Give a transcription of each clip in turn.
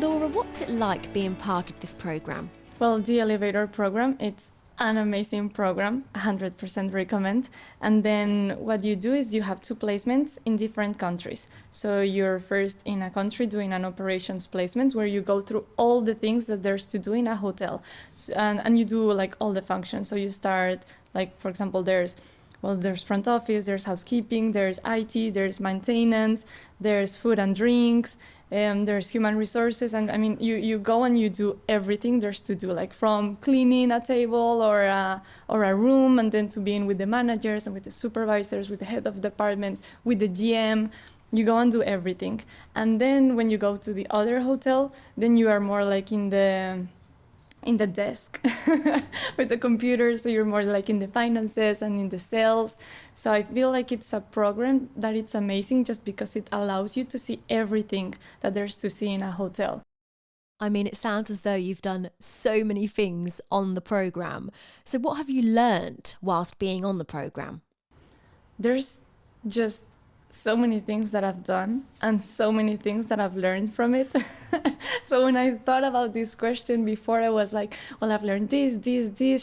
Laura, what's it like being part of this program? Well, the elevator program, it's an amazing program, 100% recommend. And then what you do is you have 2 placements in different countries. So you're first in a country doing an operations placement where you go through all the things that there's to do in a hotel. And you do like all the functions. So you start, like, for example, there's front office, there's housekeeping, there's IT, there's maintenance, there's food and drinks, there's human resources. And I mean, you go and you do everything there's to do, like from cleaning a table or a room, and then to being with the managers and with the supervisors, with the head of departments, with the GM. You go and do everything. And then when you go to the other hotel, then you are more like in the desk with the computer, so you're more like in the finances and in the sales. So I feel like it's a program that it's amazing just because it allows you to see everything that there's to see in a hotel. I mean, it sounds as though you've done so many things on the program. So what have you learnt whilst being on the program? There's just so many things that I've done and so many things that I've learned from it. So when I thought about this question before, I was like, well, I've learned this.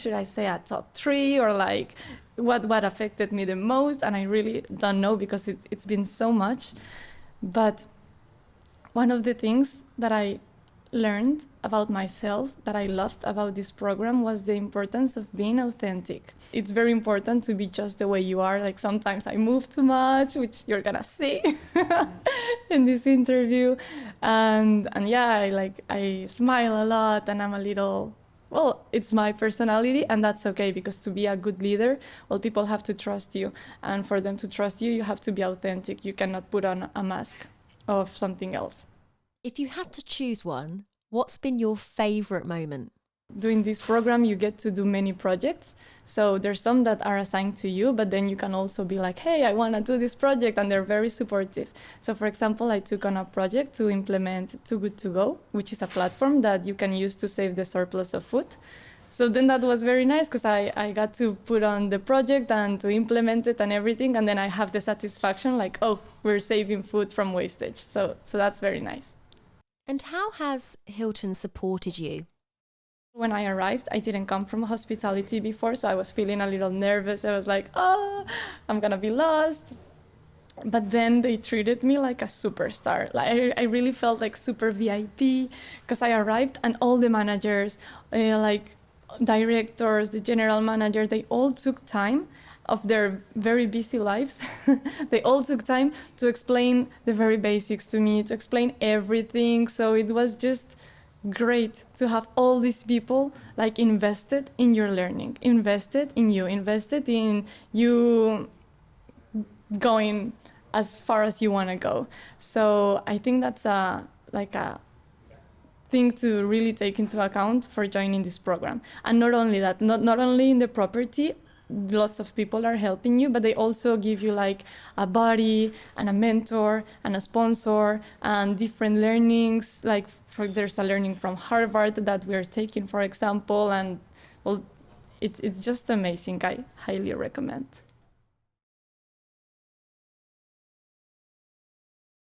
Should I say a top 3 or like what affected me the most? And I really don't know because it's been so much. But one of the things that I learned about myself that I loved about this program was the importance of being authentic. It's very important to be just the way you are. Like sometimes I move too much, which you're gonna see in this interview. And yeah, I smile a lot and I'm a little, well, it's my personality, and that's okay, because to be a good leader, well, people have to trust you. And for them to trust you, you have to be authentic. You cannot put on a mask of something else. If you had to choose one, what's been your favourite moment? Doing this program, you get to do many projects. So there's some that are assigned to you, but then you can also be like, hey, I want to do this project, and they're very supportive. So for example, I took on a project to implement Too Good To Go, which is a platform that you can use to save the surplus of food. So then that was very nice because I got to put on the project and to implement it and everything. And then I have the satisfaction like, oh, we're saving food from wastage. So that's very nice. And how has Hilton supported you? When I arrived, I didn't come from hospitality before, so I was feeling a little nervous. I was like, oh, I'm gonna be lost. But then they treated me like a superstar. Like I really felt like super VIP because I arrived and all the managers, like directors, the general manager, they all took time of their very busy lives. They all took time to explain the very basics to me, to explain everything. So it was just great to have all these people like invested in your learning, invested in you going as far as you want to go. So I think that's a thing to really take into account for joining this program. And not only that, not only in the property, lots of people are helping you, but they also give you like a buddy and a mentor and a sponsor and different learnings. Like there's a learning from Harvard that we're taking, for example, and well, it's just amazing. I highly recommend.